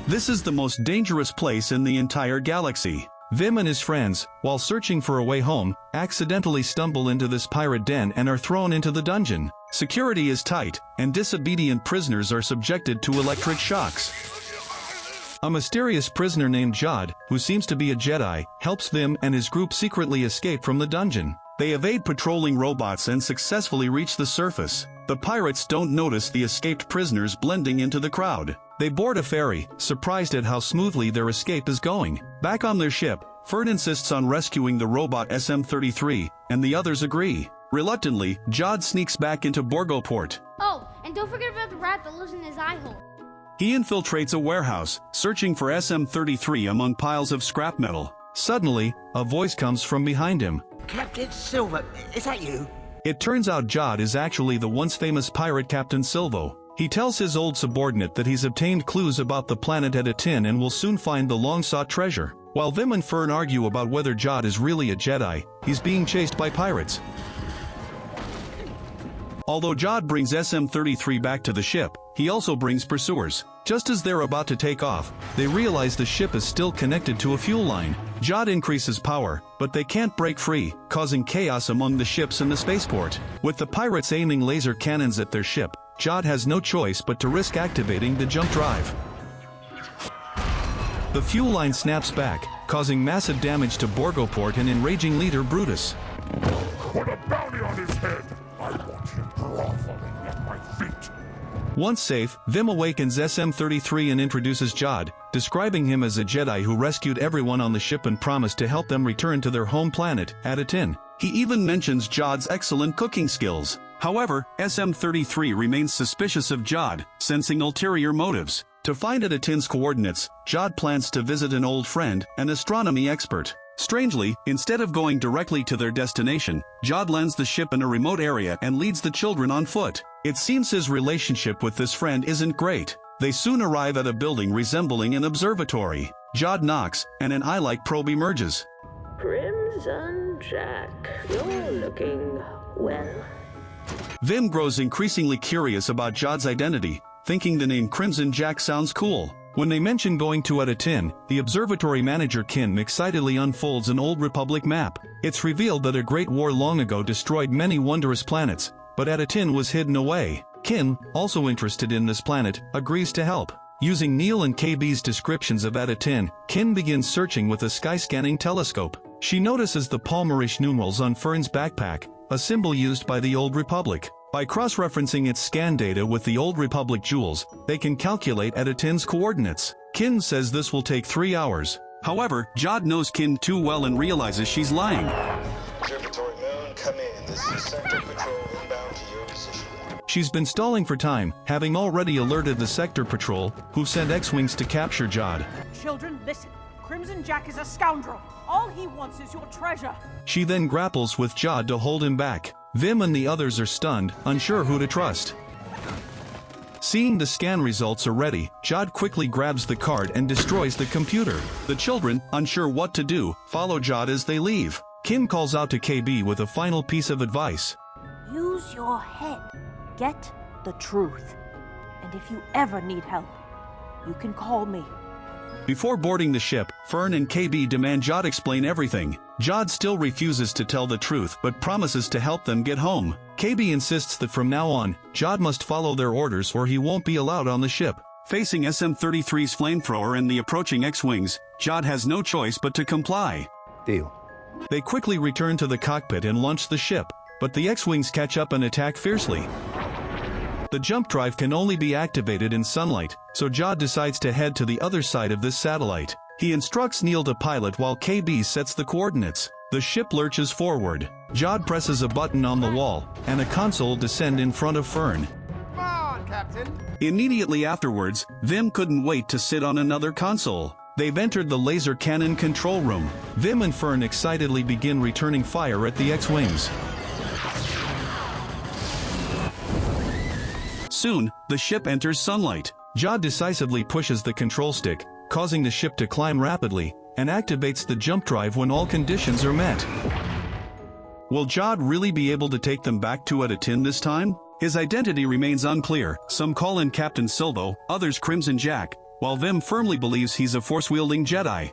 This is the most dangerous place in the entire galaxy. Vim and his friends, while searching for a way home, accidentally stumble into this pirate den and are thrown into the dungeon. Security is tight, and disobedient prisoners are subjected to electric shocks. A mysterious prisoner named Jod, who seems to be a Jedi, helps Vim and his group secretly escape from the dungeon. They evade patrolling robots and successfully reach the surface. The pirates don't notice the escaped prisoners blending into the crowd. They board a ferry, surprised at how smoothly their escape is going. Back on their ship, Fern insists on rescuing the robot SM-33, and the others agree. Reluctantly, Jod sneaks back into Borgoport. Oh, and don't forget about the rat that lives in his eye hole. He infiltrates a warehouse, searching for SM-33 among piles of scrap metal. Suddenly, a voice comes from behind him. Captain Silver, is that you? It turns out Jod is actually the once famous pirate Captain Silvo. He tells his old subordinate that he's obtained clues about the planet Etatin and will soon find the long-sought treasure. While Vim and Fern argue about whether Jod is really a Jedi, he's being chased by pirates. Although Jod brings SM-33 back to the ship, he also brings pursuers. Just as they're about to take off, they realize the ship is still connected to a fuel line. Jod increases power, but they can't break free, causing chaos among the ships in the spaceport. With the pirates aiming laser cannons at their ship, Jod has no choice but to risk activating the jump drive. The fuel line snaps back, causing massive damage to Borgoport and enraging leader Brutus. Put a bounty on his head! I want him groveling at my feet! Once safe, Vim awakens SM-33 and introduces Jod, describing him as a Jedi who rescued everyone on the ship and promised to help them return to their home planet, Etatin. He even mentions Jod's excellent cooking skills. However, SM-33 remains suspicious of Jod, sensing ulterior motives. To find Etatin's coordinates, Jod plans to visit an old friend, an astronomy expert. Strangely, instead of going directly to their destination, Jod lands the ship in a remote area and leads the children on foot. It seems his relationship with this friend isn't great. They soon arrive at a building resembling an observatory. Jod knocks, and an eye-like probe emerges. Crimson Jack, you're looking well. Vim grows increasingly curious about Jod's identity, thinking the name Crimson Jack sounds cool. When they mention going to Etatin, the observatory manager Kim excitedly unfolds an old Republic map. It's revealed that a great war long ago destroyed many wondrous planets, but Etatin was hidden away. Kim, also interested in this planet, agrees to help. Using Neil and KB's descriptions of Etatin, Kim begins searching with a sky-scanning telescope. She notices the Palmerish numerals on Fern's backpack, a symbol used by the Old Republic. By cross-referencing its scan data with the Old Republic jewels, they can calculate Etatin's coordinates. Kim says this will take 3 hours. However, Jod knows Kim too well and realizes she's lying. Observatory Moon, come in. This is Sector Patrol inbound to your position. She's been stalling for time, having already alerted the Sector Patrol, who sent X-Wings to capture Jod. Children, listen. Crimson Jack is a scoundrel. All he wants is your treasure. She then grapples with Jod to hold him back. Vim and the others are stunned, unsure who to trust. Seeing the scan results are ready, Jod quickly grabs the card and destroys the computer. The children, unsure what to do, follow Jod as they leave. Kim calls out to KB with a final piece of advice. Use your head. Get the truth. And if you ever need help, you can call me. Before boarding the ship, Fern and KB demand Jod explain everything. Jod still refuses to tell the truth but promises to help them get home. KB insists that from now on, Jod must follow their orders or he won't be allowed on the ship. Facing SM-33's flamethrower and the approaching X-Wings, Jod has no choice but to comply. Deal. They quickly return to the cockpit and launch the ship, but the X-Wings catch up and attack fiercely. The jump drive can only be activated in sunlight, so Jod decides to head to the other side of this satellite. He instructs Neil to pilot while KB sets the coordinates. The ship lurches forward. Jod presses a button on the wall, and a console descends in front of Fern. Come on, Captain. Immediately afterwards, Vim couldn't wait to sit on another console. They've entered the laser cannon control room. Vim and Fern excitedly begin returning fire at the X-Wings. Soon, the ship enters sunlight. Jod decisively pushes the control stick, causing the ship to climb rapidly, and activates the jump drive when all conditions are met. Will Jod really be able to take them back to Etatin this time? His identity remains unclear. Some call him Captain Silvo, others Crimson Jack, while Vim firmly believes he's a force-wielding Jedi.